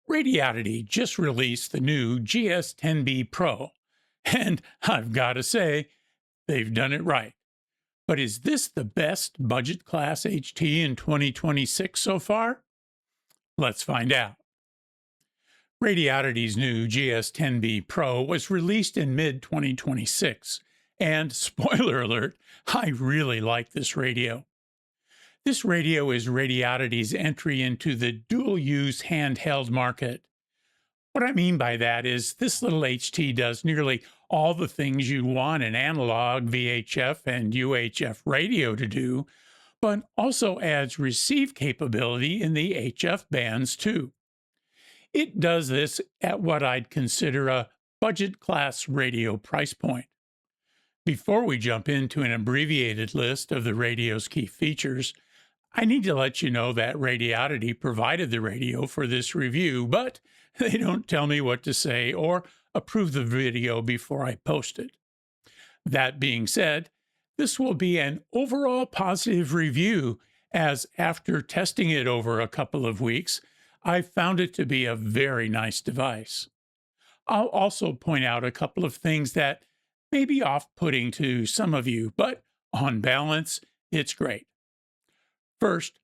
Radioddity just released the new GS10B Pro, and I've got to say, they've done it right. But is this the best budget class HT in 2026 so far? Let's find out. Radioddity's new GS10B Pro was released in mid-2026, and spoiler alert, I really like this radio. This radio is Radioddity's entry into the dual-use handheld market. What I mean by that is this little HT does nearly all the things you want an analog VHF and UHF radio to do, but also adds receive capability in the HF bands too. It does this at what I'd consider a budget class radio price point. Before we jump into an abbreviated list of the radio's key features, I need to let you know that Radioddity provided the radio for this review, but they don't tell me what to say or approve the video before I post it. That being said, this will be an overall positive review, as after testing it over a couple of weeks, I found it to be a very nice device. I'll also point out a couple of things that may be off-putting to some of you, but on balance, it's great. First,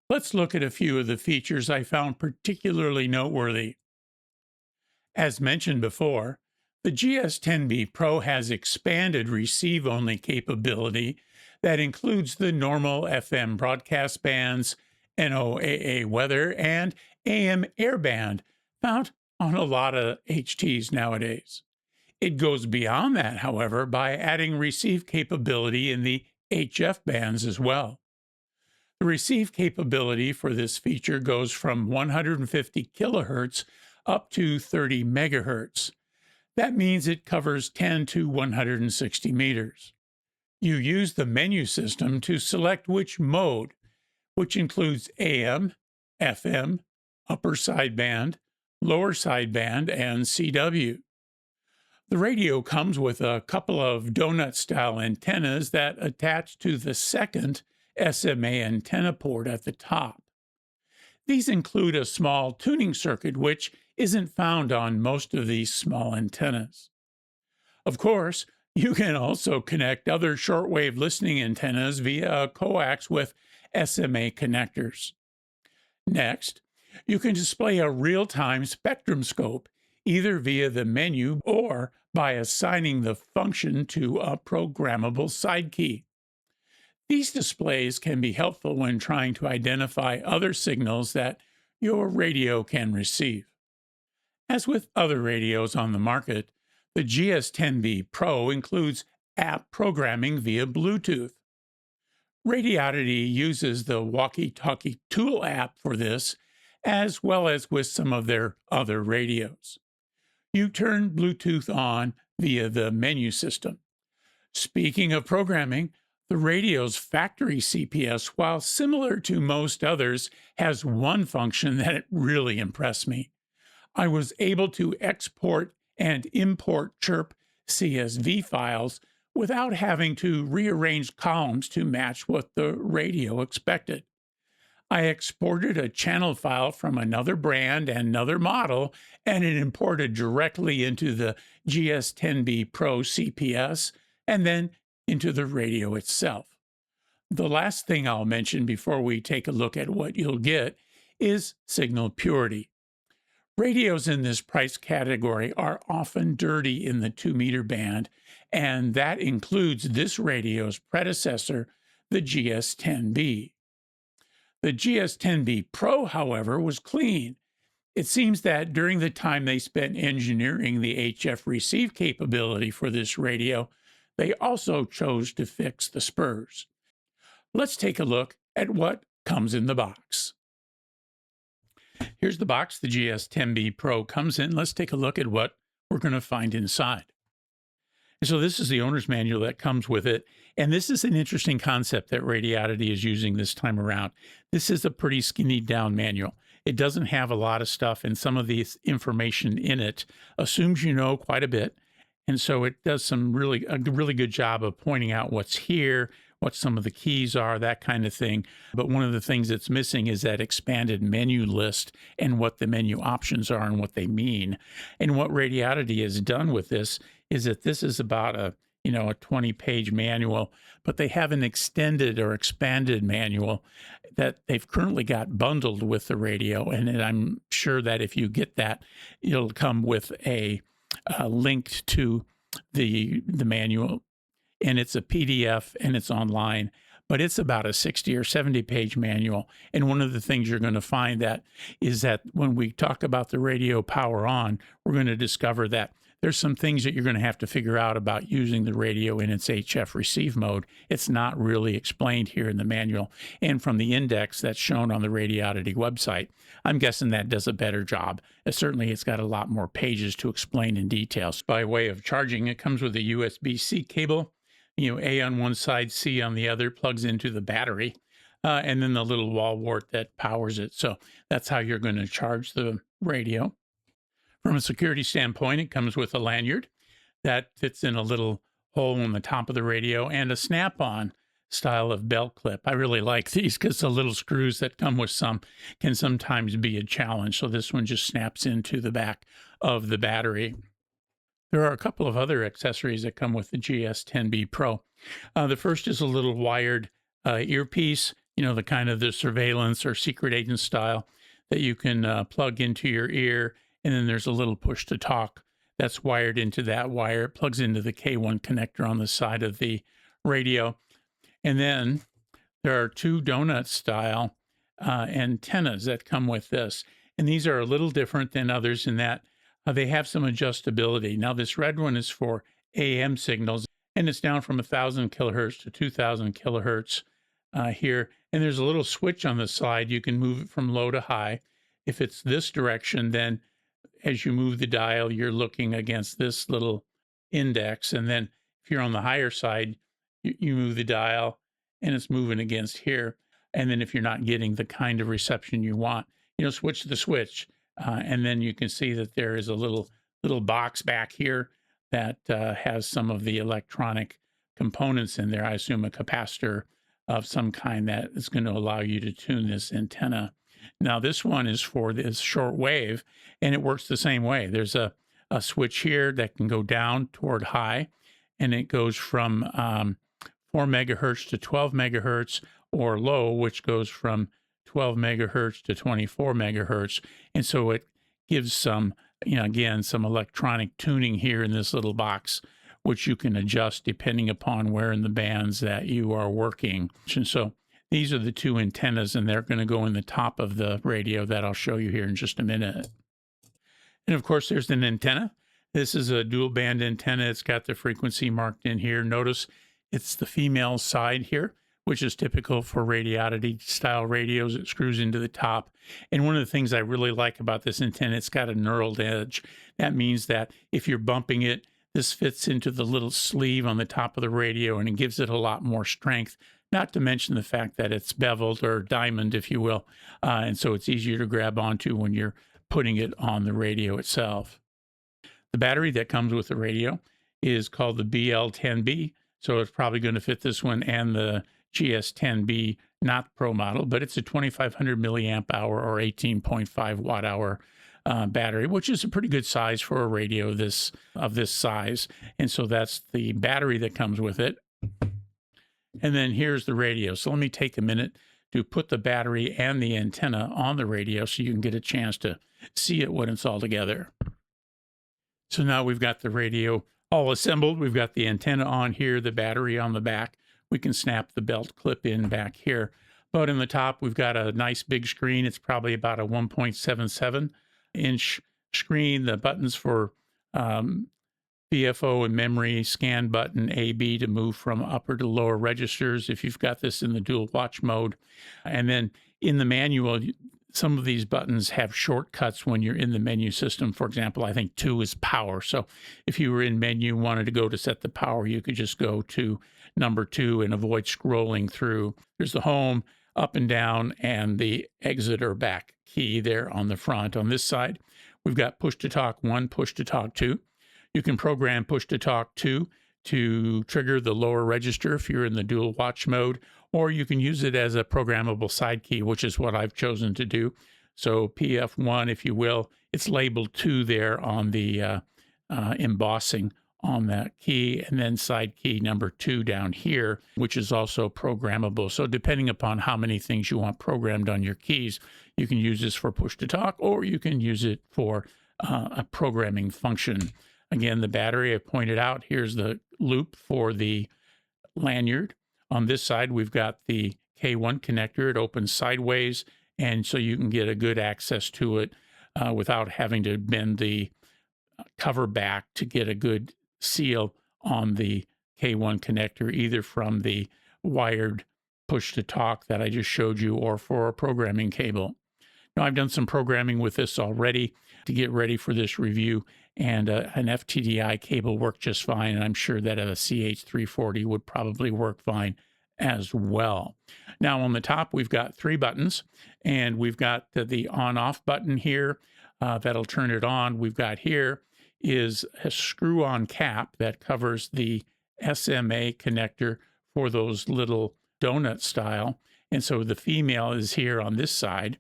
let's look at a few of the features I found particularly noteworthy. As mentioned before, the GS10B Pro has expanded receive-only capability that includes the normal FM broadcast bands, NOAA weather, and AM airband found on a lot of HTs nowadays. It goes beyond that, however, by adding receive capability in the HF bands as well. The receive capability for this feature goes from 150 kilohertz up to 30 megahertz. That means it covers 10 to 160 meters. You use the menu system to select which mode, which includes AM, FM, upper sideband, lower sideband, and CW. The radio comes with a couple of donut-style antennas that attach to the second SMA antenna port at the top. These include a small tuning circuit, which isn't found on most of these small antennas. Of course, you can also connect other shortwave listening antennas via a coax with SMA connectors. Next, you can display a real-time spectrum scope, either via the menu or by assigning the function to a programmable side key. These displays can be helpful when trying to identify other signals that your radio can receive. As with other radios on the market, the GS10B Pro includes app programming via Bluetooth. Radioddity uses the Walkie-Talkie Tool app for this, as well as with some of their other radios. You turn Bluetooth on via the menu system. Speaking of programming, the radio's factory CPS, while similar to most others, has one function that really impressed me. I was able to export and import chirp CSV files without having to rearrange columns to match what the radio expected. I exported a channel file from another brand and another model, and it imported directly into the GS10B Pro CPS and then into the radio itself. The last thing I'll mention before we take a look at what you'll get is signal purity. Radios in this price category are often dirty in the 2-meter band, and that includes this radio's predecessor, the GS10B. The GS10B Pro, however, was clean. It seems that during the time they spent engineering the HF receive capability for this radio, they also chose to fix the spurs. Let's take a look at what comes in the box. Here's the box the GS10B Pro comes in. Let's take a look at what we're going to find inside. So this is the owner's manual that comes with it, and this is an interesting concept that Radioddity is using this time around. This is a pretty skinny down manual. It doesn't have a lot of stuff, and some of the information in it assumes you know quite a bit. And so it does a really good job of pointing out what's here, what some of the keys are, that kind of thing. But one of the things that's missing is that expanded menu list and what the menu options are and what they mean. And what Radioddity has done with this is that this is about a 20-page manual, but they have an extended or expanded manual that they've currently got bundled with the radio. And I'm sure that if you get that, it'll come with a link to the manual, and it's a PDF and it's online, but it's about a 60 or 70-page manual. And one of the things you're going to find that is that when we talk about the radio power on, we're going to discover that there's some things that you're going to have to figure out about using the radio in its HF receive mode. It's not really explained here in the manual. And from the index that's shown on the Radioddity website, I'm guessing that does a better job. Certainly, it's got a lot more pages to explain in detail. By way of charging, it comes with a USB-C cable, A on one side, C on the other, plugs into the battery, and then the little wall wart that powers it. So that's how you're going to charge the radio. From a security standpoint, it comes with a lanyard that fits in a little hole in the top of the radio and a snap-on style of belt clip. I really like these because the little screws that come with some can sometimes be a challenge. So this one just snaps into the back of the battery. There are a couple of other accessories that come with the GS10B Pro. The first is a little wired earpiece, the kind of the surveillance or secret agent style that you can plug into your ear. And then there's a little push to talk that's wired into that wire. It plugs into the K1 connector on the side of the radio. And then there are two donut style antennas that come with this. And these are a little different than others in that they have some adjustability. Now, this red one is for AM signals, and it's down from 1,000 kilohertz to 2,000 kilohertz here. And there's a little switch on the side. You can move it from low to high. If it's this direction, then as you move the dial, you're looking against this little index. And then if you're on the higher side, you move the dial and it's moving against here. And then if you're not getting the kind of reception you want, switch the switch. And then you can see that there is a little box back here that has some of the electronic components in there. I assume a capacitor of some kind that is going to allow you to tune this antenna. Now, this one is for this short wave, and it works the same way. There's a switch here that can go down toward high, and it goes from 4 megahertz to 12 megahertz, or low, which goes from 12 megahertz to 24 megahertz. And so it gives some, again, some electronic tuning here in this little box, which you can adjust depending upon where in the bands that you are working. And so these are the two antennas, and they're going to go in the top of the radio that I'll show you here in just a minute. And of course, there's an antenna. This is a dual band antenna. It's got the frequency marked in here. Notice it's the female side here, which is typical for Radioddity style radios. It screws into the top. And one of the things I really like about this antenna, it's got a knurled edge. That means that if you're bumping it, this fits into the little sleeve on the top of the radio, and it gives it a lot more strength. Not to mention the fact that it's beveled or diamond, if you will, and so it's easier to grab onto when you're putting it on the radio itself. The battery that comes with the radio is called the BL10B, so it's probably going to fit this one and the GS10B, not Pro model, but it's a 2,500 milliamp hour or 18.5 watt hour battery, which is a pretty good size for a radio of this size. And so that's the battery that comes with it. And then here's the radio. So let me take a minute to put the battery and the antenna on the radio so you can get a chance to see it when it's all together. So now we've got the radio all assembled. We've got the antenna on here, the battery on the back. We can snap the belt clip in back here. But in the top, we've got a nice big screen. It's probably about a 1.77-inch screen. The buttons for VFO and memory, scan button, AB to move from upper to lower registers if you've got this in the dual watch mode. And then in the manual, some of these buttons have shortcuts when you're in the menu system. For example, I think 2 is power. So if you were in menu, wanted to go to set the power, you could just go to number 2 and avoid scrolling through. There's the home, up and down, and the exit or back key there on the front. On this side, we've got push to talk 1, push to talk 2. You can program push to talk 2 to trigger the lower register if you're in the dual watch mode, or you can use it as a programmable side key, which is what I've chosen to do. So PF1, if you will, it's labeled 2 there on the embossing on that key, and then side key number 2 down here, which is also programmable. So depending upon how many things you want programmed on your keys, you can use this for push to talk, or you can use it for a programming function. Again, the battery I pointed out, here's the loop for the lanyard. On this side, we've got the K1 connector. It opens sideways, and so you can get a good access to it without having to bend the cover back to get a good seal on the K1 connector, either from the wired push to talk that I just showed you or for a programming cable. Now, I've done some programming with this already to get ready for this review, and an FTDI cable worked just fine, and I'm sure that a CH340 would probably work fine as well. Now, on the top, we've got 3 buttons, and we've got the on-off button here that'll turn it on. We've got here is a screw-on cap that covers the SMA connector for those little donut style. And so the female is here on this side.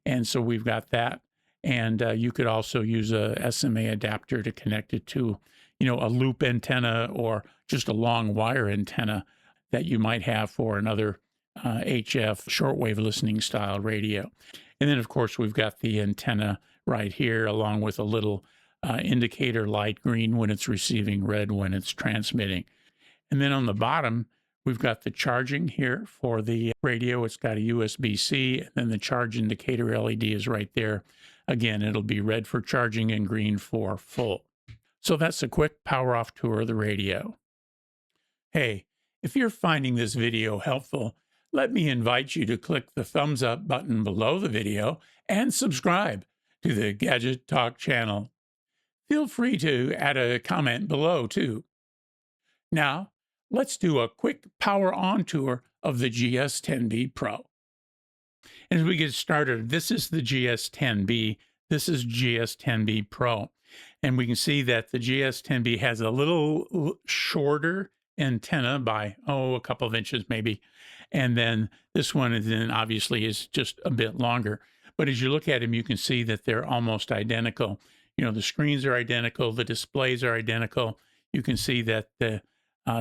And so we've got that. And you could also use a SMA adapter to connect it to, a loop antenna or just a long wire antenna that you might have for another HF shortwave listening style radio. And then, of course, we've got the antenna right here, along with a little indicator light, green when it's receiving, red when it's transmitting. And then on the bottom, we've got the charging here for the radio. It's got a USB-C, and then the charge indicator LED is right there. Again, it'll be red for charging and green for full. So that's a quick power off tour of the radio. Hey, if you're finding this video helpful, let me invite you to click the thumbs up button below the video and subscribe to the Gadget Talk channel. Feel free to add a comment below too. Now, let's do a quick power on tour of the GS10B Pro. As we get started, this is the GS10B. This is GS10B Pro. And we can see that the GS10B has a little shorter antenna by, a couple of inches maybe. And then this one obviously is just a bit longer. But as you look at them, you can see that they're almost identical. The screens are identical, the displays are identical. You can see that the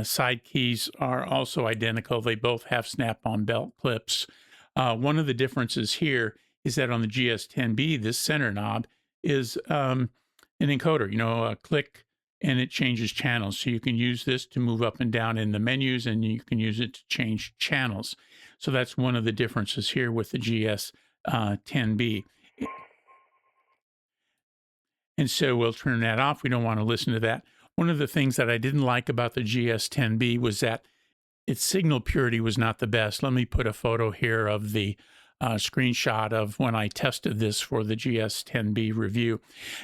side keys are also identical. They both have snap-on belt clips. One of the differences here is that on the GS10B, this center knob is an encoder, a click, and it changes channels. So you can use this to move up and down in the menus, and you can use it to change channels. So that's one of the differences here with the GS10B. And so we'll turn that off. We don't want to listen to that. One of the things that I didn't like about the GS10B was that its signal purity was not the best. Let me put a photo here of the screenshot of when I tested this for the GS10B review.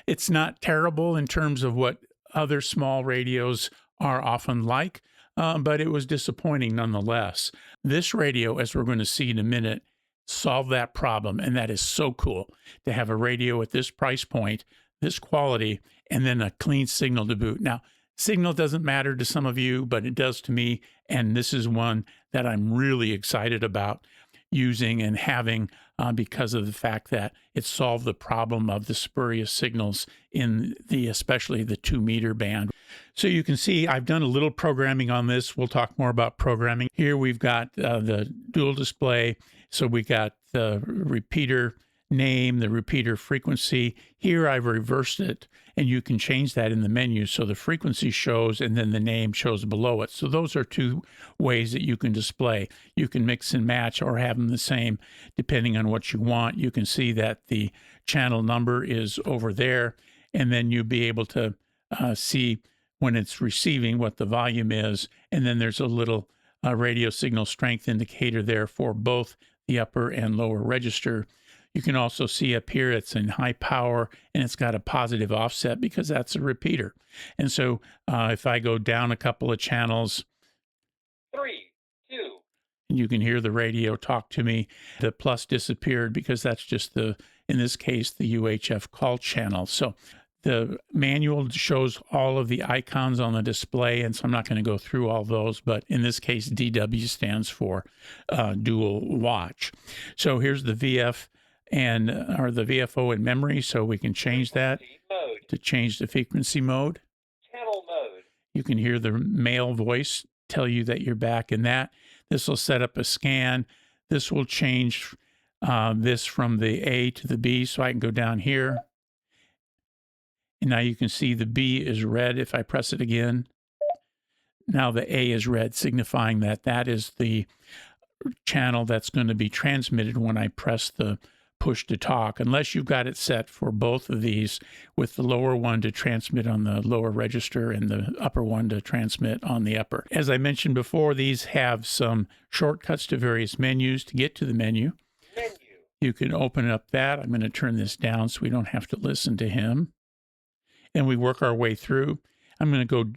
It's not terrible in terms of what other small radios are often like, but it was disappointing nonetheless. This radio, as we're going to see in a minute, solved that problem, and that is so cool to have a radio at this price point, this quality, and then a clean signal to boot. Now, signal doesn't matter to some of you, but it does to me, and this is one that I'm really excited about using and having because of the fact that it solved the problem of the spurious signals in especially the 2-meter band. So you can see I've done a little programming on this. We'll talk more about programming. Here we've got the dual display. So we got the repeater name, the repeater frequency. Here I've reversed it, and you can change that in the menu. So the frequency shows and then the name shows below it. So those are 2 ways that you can display. You can mix and match or have them the same depending on what you want. You can see that the channel number is over there, and then you'll be able to see when it's receiving what the volume is. And then there's a little radio signal strength indicator there for both the upper and lower register. You can also see up here it's in high power, and it's got a positive offset because that's a repeater. And so if I go down a couple of channels, 3, 2, you can hear the radio talk to me. The plus disappeared because that's just in this case, the UHF call channel. So The manual shows all of the icons on the display, and so I'm not going to go through all those, but in this case, DW stands for dual watch. So here's the VF or the VFO in memory, so we can change that Mode. to change the frequency mode. Channel mode. You can hear the male voice tell you that you're back in that. This will set up a scan. This will change this from the A to the B, so I can go down here. And now you can see the B is red if I press it again. Now the A is red, signifying that that is the channel that's going to be transmitted when I press the push to talk, unless you've got it set for both of these, with the lower one to transmit on the lower register and the upper one to transmit on the upper. As I mentioned before, these have some shortcuts to various menus. To get to the menu, you can open up that. I'm going to turn this down so we don't have to listen to him. And we work our way through. I'm going to go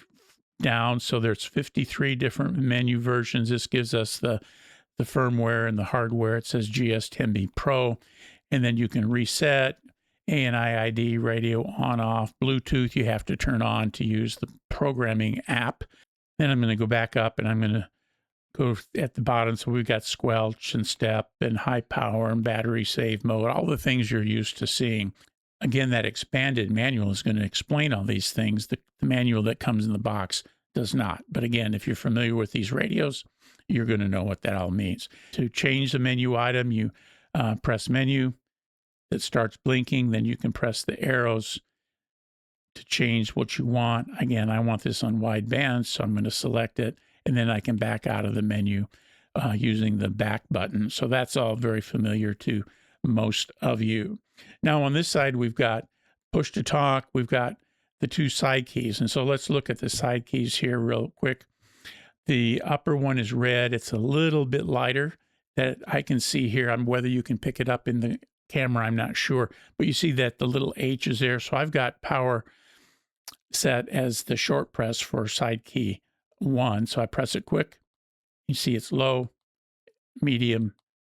down, so there's 53 different menu versions. This gives us the firmware and the hardware. It says GS10B Pro, and then you can reset ANI ID, radio on off, Bluetooth you have to turn on to use the programming app. Then I'm going to go back up, and I'm going to go at the bottom. So we've got squelch and step and high power and battery save mode, all the things you're used to seeing. Again, that expanded manual is going to explain all these things. The manual that comes in the box does not. But again, if you're familiar with these radios, you're going to know what that all means. To change the menu item, you press menu. That starts blinking. Then you can press the arrows to change what you want. Again, I want this on wide bands, so I'm going to select it. And then I can back out of the menu using the back button. So that's all very familiar to most of you. Now on this side, we've got push to talk. We've got the two side keys. And so let's look at the side keys here real quick. The upper one is red. It's a little bit lighter that I can see here. Whether you can pick it up in the camera, I'm not sure. But you see that the little H is there. So I've got power set as the short press for side key 1. So I press it quick. You see it's low, medium,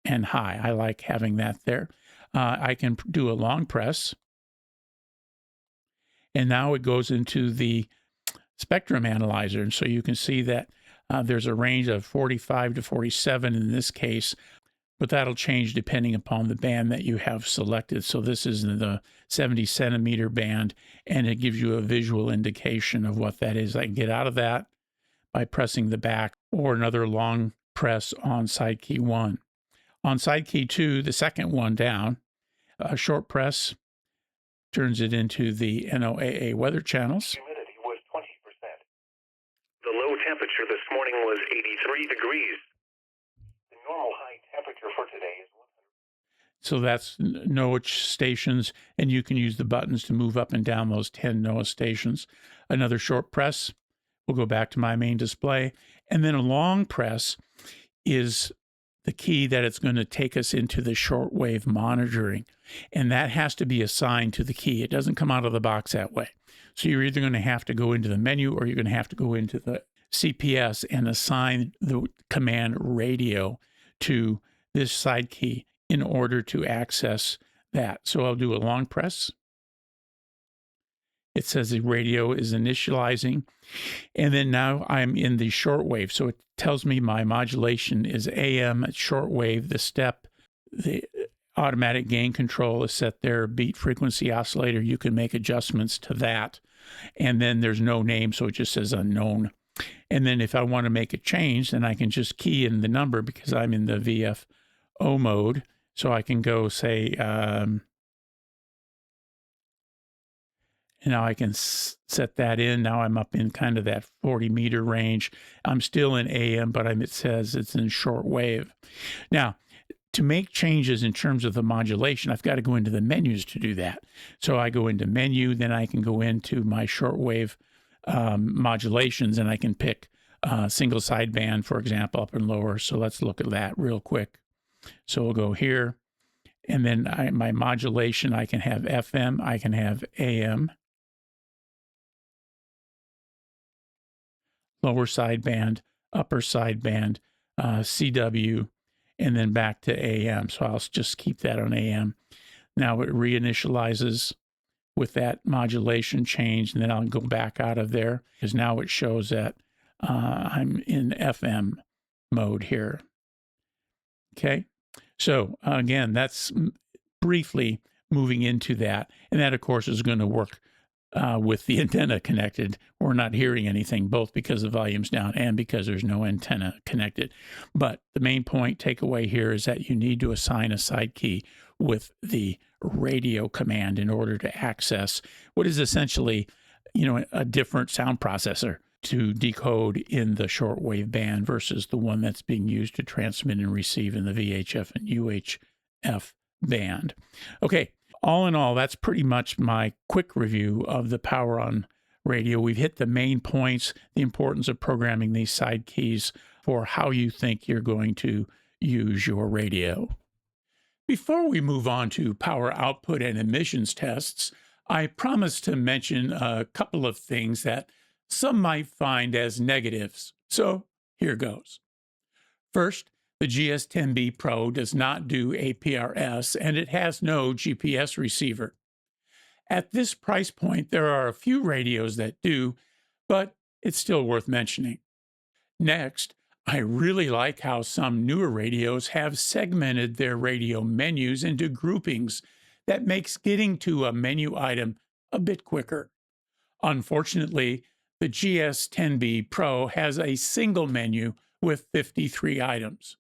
and high. I like having that there. I can do a long press. And now it goes into the spectrum analyzer. And so you can see that there's a range of 45 to 47 in this case, but that'll change depending upon the band that you have selected. So this is in the 70 centimeter band, and it gives you a visual indication of what that is. I can get out of that by pressing the back, or another long press on side key 1. On side key 2, the second one down, a short press turns it into the NOAA weather channels. Humidity was 20%. The low temperature this morning was 83 degrees. The normal high temperature for today is 100. So that's NOAA stations, and you can use the buttons to move up and down those 10 NOAA stations. Another short press will go back to my main display. And then a long press is the key that it's going to take us into the shortwave monitoring. And that has to be assigned to the key. It doesn't come out of the box that way. So you're either going to have to go into the menu, or you're going to have to go into the CPS and assign the command radio to this side key in order to access that. So I'll do a long press. It says the radio is initializing. And then now I'm in the shortwave. So it tells me my modulation is AM at shortwave. The step, the automatic gain control is set there. Beat frequency oscillator, you can make adjustments to that. And then there's no name, so it just says unknown. And then if I want to make a change, then I can just key in the number because I'm in the VFO mode. So I can go say, now I can set that in. Now I'm up in kind of that 40 meter range. I'm still in AM, but it says it's in short wave. Now, to make changes in terms of the modulation, I've got to go into the menus to do that. So I go into menu, then I can go into my shortwave modulations, and I can pick single sideband, for example, up and lower. So let's look at that real quick. So we'll go here, and then my modulation, I can have FM, I can have AM. Lower sideband, upper sideband, CW, and then back to AM. So I'll just keep that on AM. Now it reinitializes with that modulation change, and then I'll go back out of there because now it shows that I'm in FM mode here. Okay, so again, that's briefly moving into that, and that of course is going to work with the antenna connected. We're not hearing anything, both because the volume's down and because there's no antenna connected. But the main point takeaway here is that you need to assign a side key with the radio command in order to access what is essentially, a different sound processor to decode in the shortwave band versus the one that's being used to transmit and receive in the VHF and UHF band. Okay, all in all, that's pretty much my quick review of the Power On radio. We've hit the main points, the importance of programming these side keys for how you think you're going to use your radio. Before we move on to power output and emissions tests, I promised to mention a couple of things that some might find as negatives. So here goes. First, the GS10B Pro does not do APRS, and it has no GPS receiver. At this price point, there are a few radios that do, but it's still worth mentioning. Next, I really like how some newer radios have segmented their radio menus into groupings that makes getting to a menu item a bit quicker. Unfortunately, the GS10B Pro has a single menu with 53 items.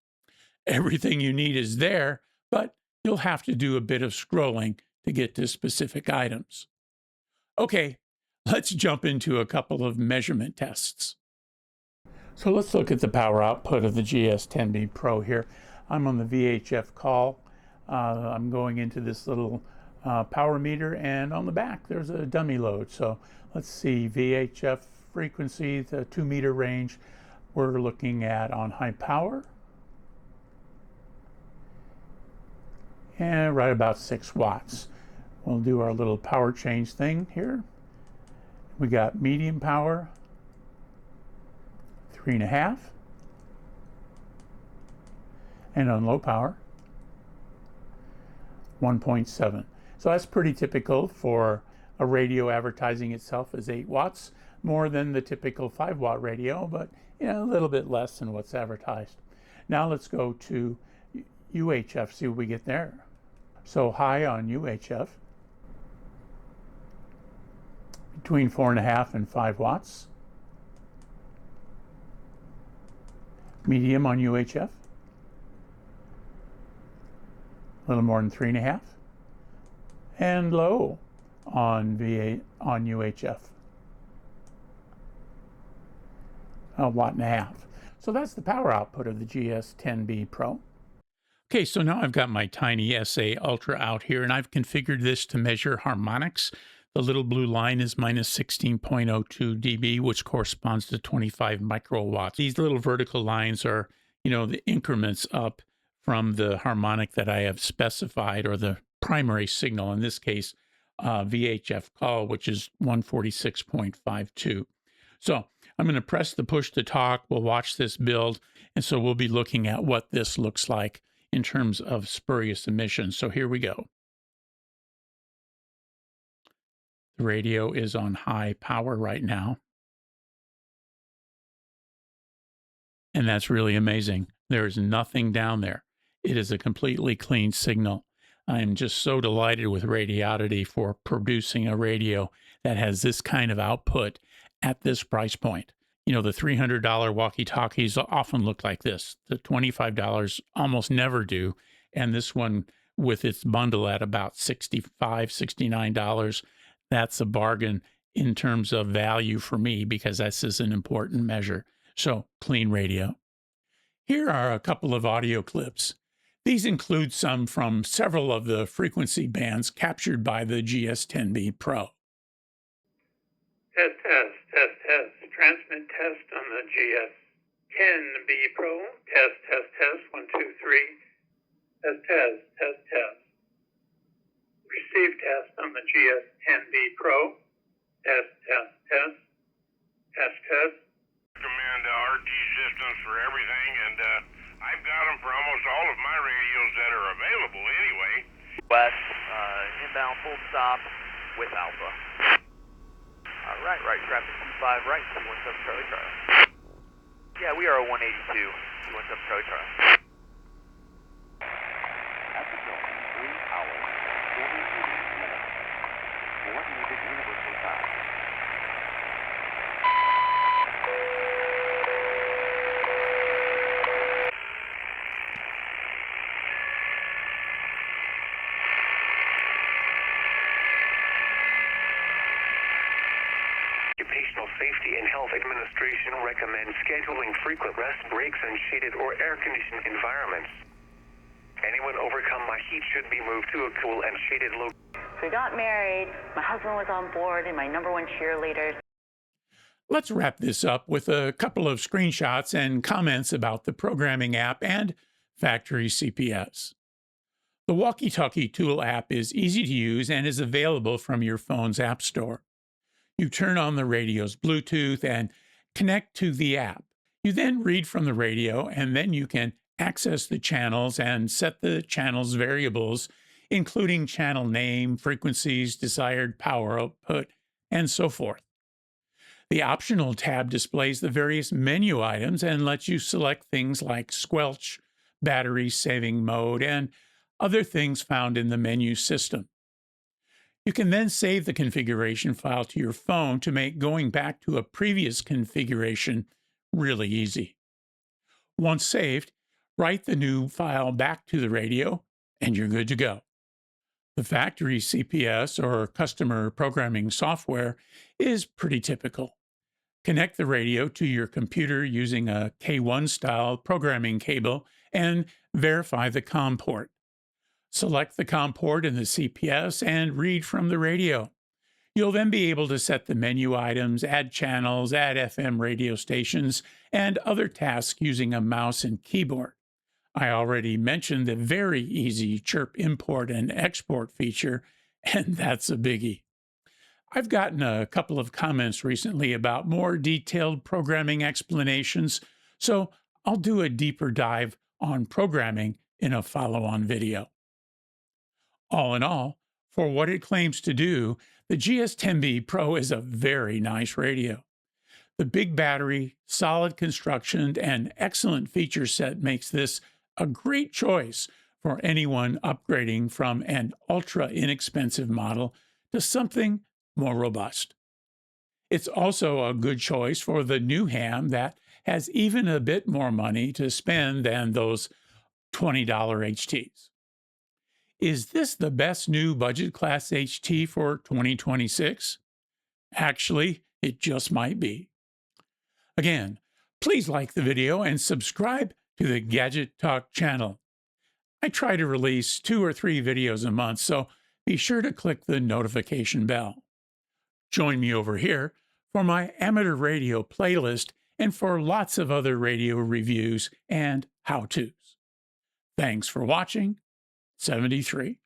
Everything you need is there, but you'll have to do a bit of scrolling to get to specific items. Okay, let's jump into a couple of measurement tests. So let's look at the power output of the GS10B Pro here. I'm on the VHF call. I'm going into this little power meter, and on the back there's a dummy load. So let's see, VHF frequency, the 2 meter range we're looking at on high power. And right about 6 watts. We'll do our little power change thing here. We got medium power, 3.5, and on low power, 1.7. So that's pretty typical for a radio advertising itself as 8 watts, more than the typical 5 watt radio, but a little bit less than what's advertised. Now let's go to UHF, see what we get there. So high on UHF, between 4.5 and 5 watts. Medium on UHF, a little more than 3.5, and low on UHF, 1.5 watts. So that's the power output of the GS10B Pro. Okay, so now I've got my tiny SA Ultra out here, and I've configured this to measure harmonics. The little blue line is minus 16.02 dB, which corresponds to 25 microwatts. These little vertical lines are, the increments up from the harmonic that I have specified, or the primary signal, in this case, VHF call, which is 146.52. So I'm going to press the push to talk. We'll watch this build, and so we'll be looking at what this looks like in terms of spurious emissions. So here we go. The radio is on high power right now. And that's really amazing. There is nothing down there. It is a completely clean signal. I am just so delighted with Radioddity for producing a radio that has this kind of output at this price point. The $300 walkie-talkies often look like this. The $25 almost never do. And this one, with its bundle at about $65, $69, that's a bargain in terms of value for me, because this is an important measure. So, clean radio. Here are a couple of audio clips. These include some from several of the frequency bands captured by the GS10B Pro. Test, test, test, test. Transmit test on the GS10B Pro. Test, test, test. 1, 2, 3. Test, test, test, test. Receive test on the GS10B Pro. Test, test, test. Test, test. Recommend RT systems for everything, and I've got them for almost all of my radios that are available anyway. West, inbound full stop, with Alpha. Alright, right traffic 5 right, 217 Charlie Charlie. Yeah, we are a 182, 217 Charlie Charlie. At the zone, 3 hours, 48 minutes. Coordinated universal time. Occupational Safety and Health Administration recommends scheduling frequent rest breaks in shaded or air-conditioned environments. Anyone overcome by heat should be moved to a cool and shaded location. We got married, my husband was on board, and my #1 cheerleader. Let's wrap this up with a couple of screenshots and comments about the programming app and factory CPS. The Walkie-Talkie Tool app is easy to use and is available from your phone's app store. You turn on the radio's Bluetooth and connect to the app. You then read from the radio, and then you can access the channels and set the channel's variables, including channel name, frequencies, desired power output, and so forth. The Optional tab displays the various menu items and lets you select things like squelch, battery saving mode, and other things found in the menu system. You can then save the configuration file to your phone to make going back to a previous configuration really easy. Once saved, write the new file back to the radio, and you're good to go. The factory CPS, or customer programming software, is pretty typical. Connect the radio to your computer using a K1-style programming cable and verify the COM port. Select the COM port in the CPS and read from the radio. You'll then be able to set the menu items, add channels, add FM radio stations, and other tasks using a mouse and keyboard. I already mentioned the very easy chirp import and export feature, and that's a biggie. I've gotten a couple of comments recently about more detailed programming explanations, so I'll do a deeper dive on programming in a follow-on video. All in all, for what it claims to do, the GS10B Pro is a very nice radio. The big battery, solid construction, and excellent feature set makes this a great choice for anyone upgrading from an ultra inexpensive model to something more robust. It's also a good choice for the new ham that has even a bit more money to spend than those $20 HTs. Is this the best new budget class HT for 2026? Actually, it just might be. Again, please like the video and subscribe to the Gadget Talk channel. I try to release 2 or 3 videos a month, so be sure to click the notification bell. Join me over here for my amateur radio playlist and for lots of other radio reviews and how-tos. Thanks for watching. 73.